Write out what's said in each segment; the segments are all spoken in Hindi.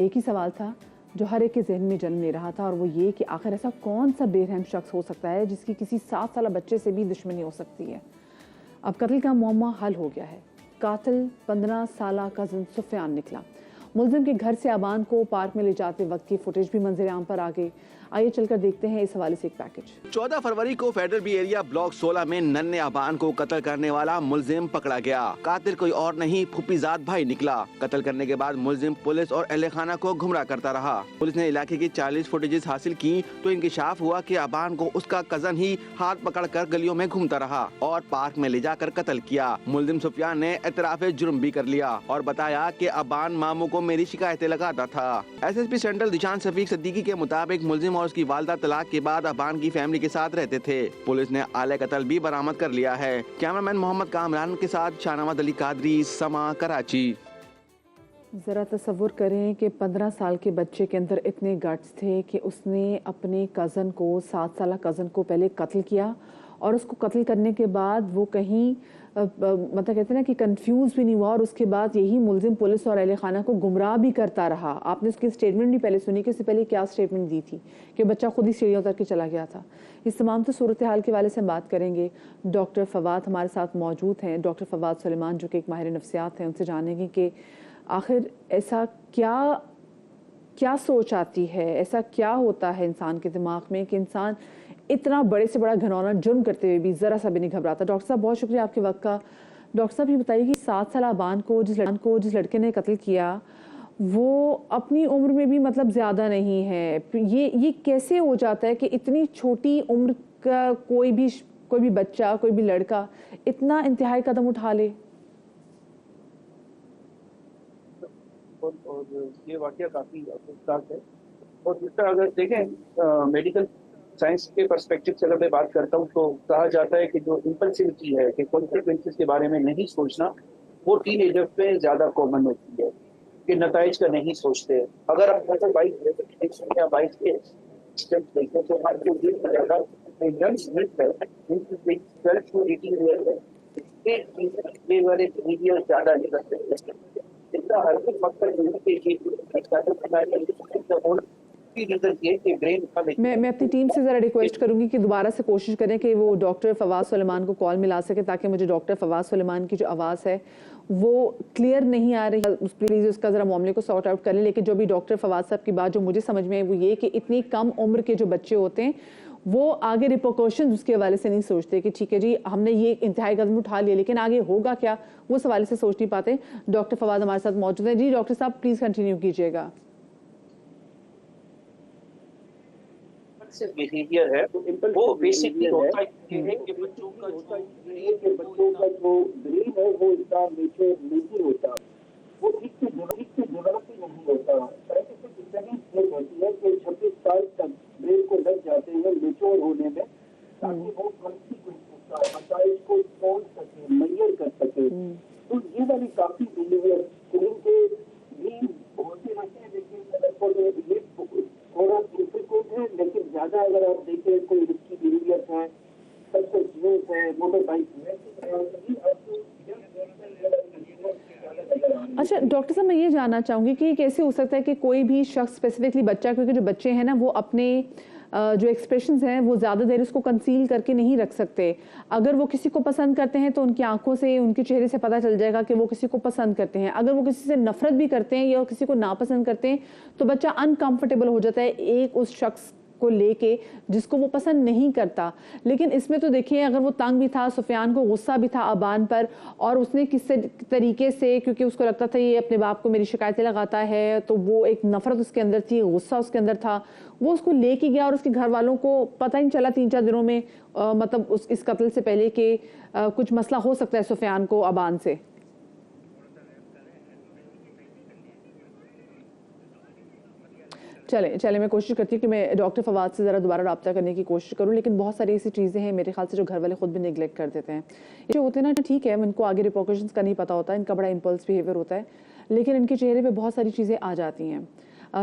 एक ही सवाल था जो हर एक के जहन में जन्म ले रहा था, और वो ये कि आखिर ऐसा कौन सा बेरहम शख्स हो सकता है जिसकी किसी 7 साल बच्चे से भी दुश्मनी हो सकती है। अब कत्ल का मुअम्मा हल हो गया है। कातिल 15 साल कज़न सुफियान निकला। मुलजिम के घर से अबान को पार्क में ले जाते वक्त की फुटेज भी मंजर आम पर आ गई। आइए चलकर देखते हैं इस हवाले से एक पैकेज। 14 फरवरी को फेडरल बी एरिया ब्लॉक 16 में नन्हे अबान को कत्ल करने वाला मुलजिम पकड़ा गया। कातिल कोई और नहीं, फुप्पीजाद भाई निकला। कत्ल करने के बाद मुलजिम पुलिस और अहले खाना को गुमराह करता रहा। पुलिस ने इलाके की 40 फुटेजेस हासिल की तो इंकिशाफ हुआ कि अबान को उसका कजन ही हाथ पकड़कर गलियों में घूमता रहा और पार्क में ले जाकर कत्ल किया। मुलजिम सुफियान ने एतराफ जुर्म भी कर लिया और बताया कि अबान मामू को मेरी शिकायतें लगाता था। SSP सेंट्रल दिशान शफीक सिद्दीकी के मुताबिक मुलजिम और उसकी वालदा तलाक के बाद अबान की फैमिली के साथ रहते थे। पुलिस ने आले कत्ल भी बरामद कर लिया है। कैमरामैन मोहम्मद कामरान के साथ शाहनवाज अली कादरी, समा, कराची। ज़रा तसव्वुर करें कि 15 साल के बच्चे के अंदर इतने गट्स थे कि उसने अपने कज़न को, 7 साल कज़न को पहले कत्ल किया और उसको कत्ल करने के बाद वो कहीं मतलब कहते हैं ना कि कंफ्यूज भी नहीं हुआ, और उसके बाद यही मुलजिम पुलिस और अहले खाना को गुमराह भी करता रहा। आपने उसकी स्टेटमेंट भी पहले सुनी कि उससे पहले क्या स्टेटमेंट दी थी कि बच्चा खुद ही सीढ़ियाँ उतर के चला गया था। इस तमाम तो सूरत हाल के वाले से हम बात करेंगे। डॉक्टर फवाद हमारे साथ मौजूद हैं। डॉक्टर फवाद सुलेमान जो कि एक माहिर नफ्सियात हैं, उनसे जानेंगे कि आखिर ऐसा क्या सोच आती है, ऐसा क्या होता है इंसान के दिमाग में कि इंसान इतना बड़े से बड़ा घिनौना जुर्म करते हुए भी ज़रा सा भी नहीं घबराता। डॉक्टर साहब बहुत शुक्रिया आपके वक्त का। डॉक्टर साहब ये बताइए कि 7 साल अबान को जिस लड़के ने कत्ल किया वो अपनी उम्र में भी मतलब ज़्यादा नहीं है। ये कैसे हो जाता है कि इतनी छोटी उम्र का कोई भी बच्चा, कोई भी लड़का इतना इंतहाई कदम उठा ले? और ये वाकया काफी अफसोसनाक है। और जिसका अगर देखें मेडिकल साइंस के पर्सपेक्टिव से अगर मैं बात करता हूँ तो कहा जाता है कि जो इम्पल्सिविटी है कि कॉन्सिक्वेंसेस के बारे में नहीं सोचना, वो टीनेजर्स में ज्यादा कॉमन होती है कि नताइज का नहीं सोचते। अगर आप 22 या 22 के स्टेप्स देखें तो आपको ये मिलेगा ये वाले बिहेवियर ज्यादा नहीं करते। इसका हर एक मकसद मैं अपनी टीम से ज़रा रिक्वेस्ट करूंगी कि दोबारा से कोशिश करें कि वो डॉक्टर फवाद सुलेमान को कॉल मिला सके, ताकि मुझे डॉक्टर फवाद सुलेमान की जो आवाज़ है वो क्लियर नहीं आ रही है। प्लीज़ उसका ज़रा मामले को सॉर्ट आउट कर लें। लेकिन जो भी डॉक्टर फवाद साहब की बात जो मुझे समझ में आई वो ये कि इतनी कम उम्र के जो बच्चे होते हैं वो आगे रिपोर्कशन उसके हवाले से नहीं सोचते कि ठीक है जी हमने ये इंतहाई कदम उठा लिया लेकिन आगे होगा क्या, वो सवाल से सोच नहीं पाते। डॉक्टर फवाद हमारे साथ मौजूद हैं। जी डॉक्टर साहब प्लीज़ कंटिन्यू कीजिएगा। बिहेवियर है वो बेसिकली होता है कि बच्चों का जो ब्रेन है वो इतना मेच्योर नहीं होता, वो ठीक से डेवलप ही नहीं होता। साइंटिफिक स्टडीज ये कहती है कि 26 साल तक ब्रेन को लग जाते हैं मेच्योर होने में, ताकि वो कॉन्सिक्वेंसेस का मसाइल को सोच सके, मेजर कर सके। तो ये वाली काफी बिहेवियर स्कूलिंग के भी होते रहते हैं, लेकिन ये थोड़ा डिफिकल्ट है। लेकिन ज्यादा अगर आप देखें कोई रिस्की बिहेवियर है, सबसे यूज है, मोटर बाइक है। अच्छा डॉक्टर साहब मैं ये जानना चाहूँगी कि कैसे हो सकता है कि कोई भी शख्स स्पेसिफिकली बच्चा, क्योंकि जो बच्चे हैं ना वो अपने जो एक्सप्रेशंस हैं वो ज़्यादा देर उसको कंसील करके नहीं रख सकते। अगर वो किसी को पसंद करते हैं तो उनकी आंखों से, उनके चेहरे से पता चल जाएगा कि वो किसी को पसंद करते हैं। अगर वो किसी से नफरत भी करते हैं या किसी को नापसंद करते हैं तो बच्चा अनकंफर्टेबल हो जाता है एक उस शख्स को लेके जिसको वो पसंद नहीं करता। लेकिन इसमें तो देखिए अगर वो तंग भी था, सुफियान को गुस्सा भी था अबान पर, और उसने किस तरीके से, क्योंकि उसको लगता था ये अपने बाप को मेरी शिकायतें लगाता है, तो वो एक नफरत उसके अंदर थी, गुस्सा उसके अंदर था, वो उसको लेके गया और उसके घर वालों को पता ही नहीं चला 3-4 दिनों में मतलब इस कत्ल से पहले कि कुछ मसला हो सकता है सुफियान को अबान से। चले मैं कोशिश करती हूँ कि मैं डॉक्टर फवाद से ज़रा दोबारा रब्ता करने की कोशिश करूँ, लेकिन बहुत सारी ऐसी चीज़ें हैं मेरे ख्याल से जो घर वाले खुद भी निगलेक्ट कर देते हैं। ये जो होते हैं ना, ठीक है इनको आगे रिपोर्केशंस का नहीं पता होता, इनका बड़ा इम्पल्स बिहेवियर होता है, लेकिन इनके चेहरे पे बहुत सारी चीज़ें आ जाती हैं।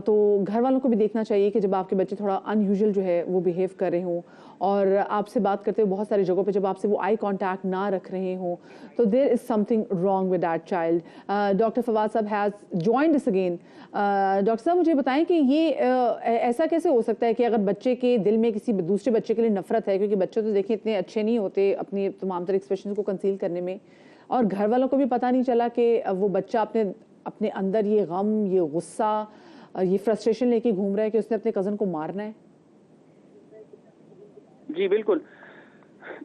तो घर वालों को भी देखना चाहिए कि जब आपके बच्चे थोड़ा अनयूजुअल जो है वो बिहेव कर रहे हों और आपसे बात करते हुए बहुत सारी जगहों पे जब आपसे वो आई कांटेक्ट ना रख रहे हों तो there is something wrong with that child. Doctor Fawad साहब has joined us again. Doctor साहब मुझे बताएं कि ये ऐसा कैसे हो सकता है कि अगर बच्चे के दिल में किसी दूसरे बच्चे के लिए नफरत है, क्योंकि बच्चे तो देखिए इतने अच्छे नहीं होते अपनी तमाम तरह एक्सप्रेशन को कंसील करने में, और घर वालों को भी पता नहीं चला कि वो बच्चा अपने अंदर ये गम, ये गुस्सा, ये फ्रस्ट्रेशन लेके घूम रहा है कि उसने अपने कज़न को मारना है। जी बिल्कुल।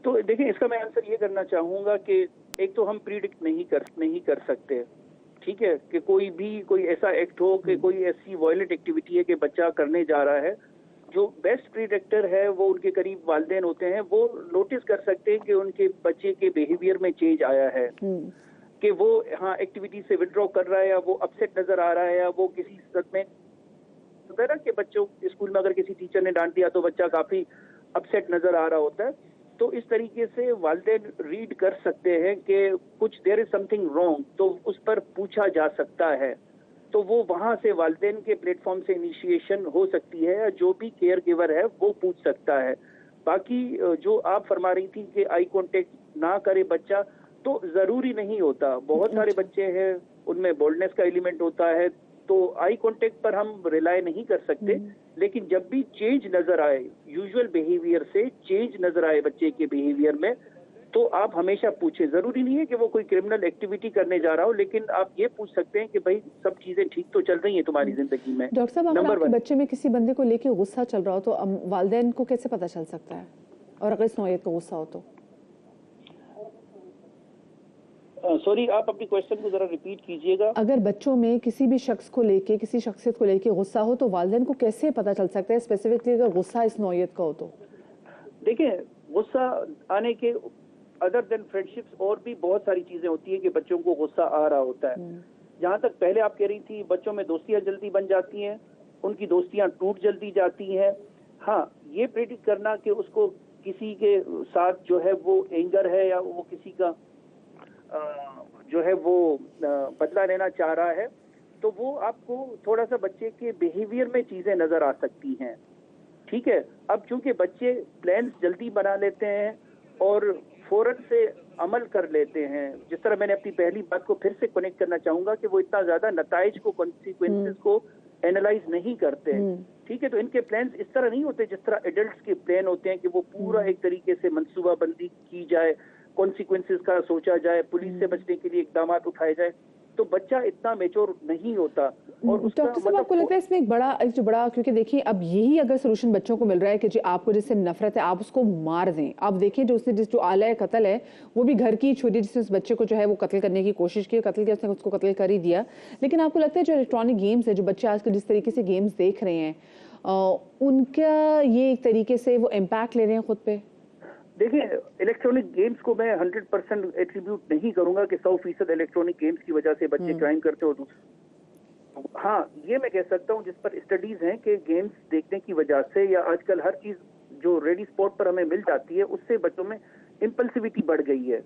तो देखिए, इसका मैं आंसर ये करना चाहूँगा कि एक तो हम प्रीडिक्ट नहीं कर सकते, ठीक है, कि कोई ऐसा एक्ट हो कि कोई ऐसी वायलेंट एक्टिविटी है कि बच्चा करने जा रहा है। जो बेस्ट प्रीडिक्टर है वो उनके करीब वालिदैन होते हैं। वो नोटिस कर सकते हैं कि उनके बच्चे के बिहेवियर में चेंज आया है, कि वो एक्टिविटी से विड्रॉ कर रहा है, या वो अपसेट नजर आ रहा है, या वो किसी हद में होता है ना कि बच्चों स्कूल में अगर किसी टीचर ने डांट दिया तो बच्चा काफी अपसेट नजर आ रहा होता है। तो इस तरीके से वालिदैन रीड कर सकते हैं कि कुछ देयर इज समथिंग रॉन्ग, तो उस पर पूछा जा सकता है। तो वो वहां से वालिदैन के प्लेटफॉर्म से इनिशिएशन हो सकती है, या जो भी केयर गिवर है वो पूछ सकता है। बाकी जो आप फरमा रही थी कि आई कांटेक्ट ना करे बच्चा, तो जरूरी नहीं होता। बहुत सारे बच्चे हैं उनमें बोल्डनेस का एलिमेंट होता है, तो आई कांटेक्ट पर हम रिलाय नहीं कर सकते। लेकिन जब भी चेंज नजर आए, यूजुअल बिहेवियर से चेंज नजर आए बच्चे के बिहेवियर में, तो आप हमेशा पूछें। जरूरी नहीं है कि वो कोई क्रिमिनल एक्टिविटी करने जा रहा हो, लेकिन आप ये पूछ सकते हैं कि भाई सब चीजें ठीक तो चल रही हैं तुम्हारी जिंदगी में। डॉक्टर साहब, अगर आपके बच्चे में किसी बंदे को लेके गुस्सा चल रहा हो तो वालिदैन को कैसे पता चल सकता है, और अगर इस नौयत का गुस्सा हो तो? सॉरी, आप अपनी क्वेश्चन को जरा रिपीट कीजिएगा। अगर बच्चों में किसी भी शख्स को लेके, किसी शख्सियत को लेके गुस्सा हो तो वालिदैन को कैसे पता चल सकता है, स्पेसिफिकली अगर गुस्सा इस नौयत का हो तो? देखिए, गुस्सा आने के अदर देन फ्रेंडशिप्स और भी बहुत सारी चीजें होती है कि बच्चों को गुस्सा आ रहा होता है। जहां तक पहले आप कह रही थी बच्चों में दोस्तियां जल्दी बन जाती हैं, उनकी दोस्तियां टूट जल्दी जाती हैं। हाँ, ये प्रेडिक्ट करना कि उसको किसी के साथ जो है वो एंगर है, या वो किसी का जो है वो बदला लेना चाह रहा है, तो वो आपको थोड़ा सा बच्चे के बिहेवियर में चीजें नजर आ सकती हैं, ठीक है। अब चूंकि बच्चे प्लान्स जल्दी बना लेते हैं और फौरन से अमल कर लेते हैं, जिस तरह मैंने अपनी पहली बात को फिर से कनेक्ट करना चाहूंगा कि वो इतना ज्यादा नताइज को, कॉन्सिक्वेंसेस को एनालाइज नहीं करते हैं, ठीक है। तो इनके प्लान्स इस तरह नहीं होते जिस तरह एडल्ट्स के प्लान होते हैं कि वो पूरा एक तरीके से मंसूबाबंदी की जाए, कॉन्सिक्वेंसेस का सोचा जाए, पुलिस से बचने के लिए इकदाम उठाए जाए। तो बच्चा इतना मेच्योर नहीं होता। और डॉक्टर साहब, आपको लगता है इसमें एक बड़ा क्योंकि देखिए अब यही अगर सोल्यूशन बच्चों को मिल रहा है कि जी आपको जिससे नफरत है आप उसको मार दें। आप देखिए जो आला कत्ल है वो भी घर की छोटी, जिसने उस बच्चे को जो है वो कत्ल करने की कोशिश की, कत्ल किया, उसने उसको कत्ल कर ही दिया। लेकिन आपको लगता है जो इलेक्ट्रॉनिक गेम्स है, जो बच्चे आजकल जिस तरीके से गेम्स देख रहे हैं, उनका ये एक तरीके से वो इम्पैक्ट ले रहे हैं खुद पे? देखिए, इलेक्ट्रॉनिक गेम्स को मैं 100% एट्रीब्यूट नहीं करूंगा कि 100% इलेक्ट्रॉनिक गेम्स की वजह से बच्चे क्राइम करते हो। हाँ, ये मैं कह सकता हूँ जिस पर स्टडीज हैं कि गेम्स देखने की वजह से, या आजकल हर चीज जो रेडी स्पॉट पर हमें मिल जाती है, उससे बच्चों में इम्पल्सिविटी बढ़ गई है,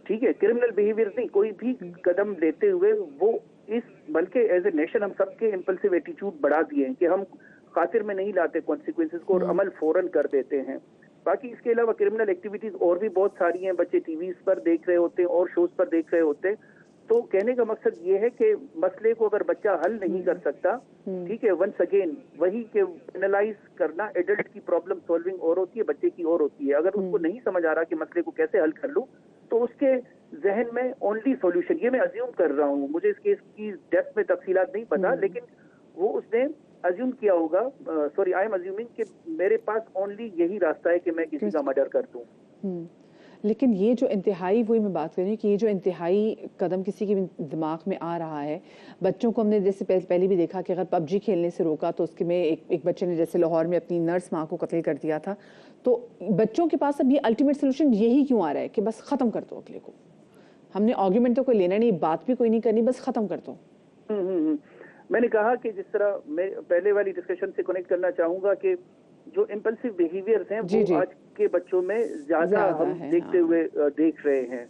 ठीक है। क्रिमिनल बिहेवियर नहीं, कोई भी कदम लेते हुए वो बल्कि एज ए नेशन हम सबके इम्पल्सिव एटीट्यूड बढ़ा दिए हैं कि हम खातिर में नहीं लाते कॉन्सिक्वेंसेस को और अमल फौरन कर देते हैं। बाकी इसके अलावा क्रिमिनल एक्टिविटीज और भी बहुत सारी हैं, बच्चे टीवी पर देख रहे होते हैं और शोज पर देख रहे होते हैं। तो कहने का मकसद ये है कि मसले को अगर बच्चा हल नहीं कर सकता, ठीक है, वंस अगेन वही के एनालाइज करना, एडल्ट की प्रॉब्लम सॉल्विंग और होती है, बच्चे की और होती है। अगर उसको नहीं समझ आ रहा कि मसले को कैसे हल कर लूं, तो उसके जहन में ओनली सॉल्यूशन, ये मैं अज्यूम कर रहा हूँ, मुझे इस केस की डेप्थ में तफसीलात नहीं पता, लेकिन वो उसने अज्यूम किया होगा, सॉरी आई एम अज्यूमिंग कि मेरे पास ओनली यही रास्ता है कि मैं किसी का मर्डर कर दूं। लेकिन ये जो इंतहाई, वही मैं बात कर रही हूँ कि ये जो इंतहाई कदम किसी के दिमाग में आ रहा है, बच्चों को हमने जैसे पहले भी देखा कि अगर पबजी खेलने से रोका तो उसके में एक बच्चे ने जैसे लाहौर में अपनी नर्स माँ को कत्ल कर दिया था। तो बच्चों के पास अब ये अल्टीमेट सोल्यूशन यही क्यों आ रहा है कि बस ख़त्म कर दो अगले को, हमने आर्ग्यूमेंट तो कोई लेना नहीं, बात भी कोई नहीं करनी, बस ख़त्म कर दो। मैंने कहा कि जिस तरह मैं पहले वाली डिस्कशन से कनेक्ट करना चाहूंगा कि जो इम्पल्सिव बिहेवियर्स हैं वो आज के बच्चों में ज्यादा हम देखते हुए देख रहे हैं,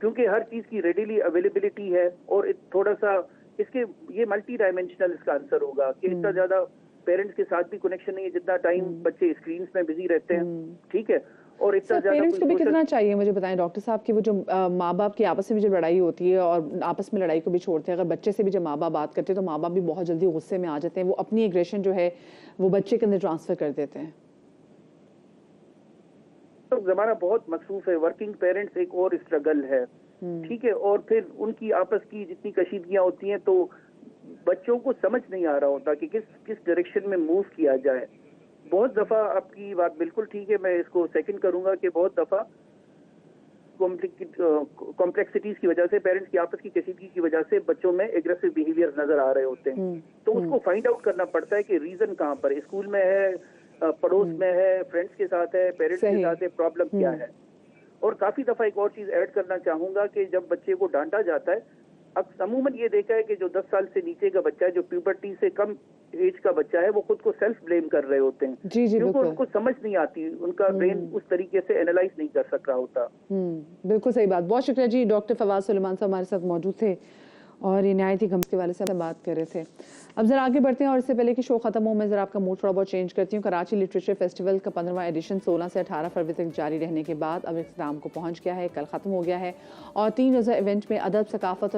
क्योंकि हर चीज की रेडीली अवेलेबिलिटी है। और थोड़ा सा इसके ये मल्टी डायमेंशनल इसका आंसर होगा कि इतना ज्यादा पेरेंट्स के साथ भी कनेक्शन नहीं है जितना टाइम बच्चे स्क्रीन में बिजी रहते हैं, ठीक है। और इतना ज्यादा पेरेंट्स को भी कितना चाहिए मुझे बताएं डॉक्टर साहब कि वो जो माँ बाप की आपस में भी जब लड़ाई होती है और आपस में लड़ाई को भी छोड़ते हैं, अगर बच्चे से भी जब माँ बाप बात करते हैं तो माँ बाप भी बहुत जल्दी गुस्से में आ जाते हैं, वो अपनी एग्रेशन जो है वो बच्चे के अंदर ट्रांसफर कर देते हैं। तो जमाना बहुत मसरूफ है, वर्किंग पेरेंट्स एक और स्ट्रगल है, ठीक है। और फिर उनकी आपस की जितनी कशीदगियां होती हैं तो बच्चों को समझ नहीं आ रहा होता कि किस डायरेक्शन में मूव किया जाए। बहुत दफा आपकी बात बिल्कुल ठीक है, मैं इसको सेकंड करूंगा कि बहुत दफा कॉम्प्लेक्सिटीज की वजह से, पेरेंट्स की आपस की कशीदगी की वजह से बच्चों में एग्रेसिव बिहेवियर नजर आ रहे होते हैं। तो उसको फाइंड आउट करना पड़ता है कि रीजन कहाँ पर है, स्कूल में है, पड़ोस में है, फ्रेंड्स के साथ है, पेरेंट्स के साथ है, प्रॉब्लम क्या है। और काफी दफा एक और चीज ऐड करना चाहूंगा कि जब बच्चे को डांटा जाता है, अब अमूमन ये देखा है कि जो 10 साल से नीचे का बच्चा है, जो प्यूबर्टी से कम एज का बच्चा है, वो खुद को सेल्फ ब्लेम कर रहे होते हैं, क्योंकि उनको समझ नहीं आती, उनका ब्रेन उस तरीके से एनालाइज नहीं कर सक रहा होता। बिल्कुल सही बात। बहुत शुक्रिया जी, डॉक्टर फवाद सुलेमान साहब हमारे साथ मौजूद थे और ये न्यायिक गम्स के वाले से बात कर रहे थे। अब जरा आगे बढ़ते हैं और इससे पहले कि शो खत्म हो, मैं जरा आपका मूड थोड़ा बहुत चेंज करती हूँ। कराची लिटरेचर फेस्टिवल का 15वां एडिशन 16 से 18 फरवरी तक जारी रहने के बाद अब इख्तिताम को पहुँच गया है, कल ख़त्म हो गया है और 3 रोज़ा इवेंट में अदब, सकाफत और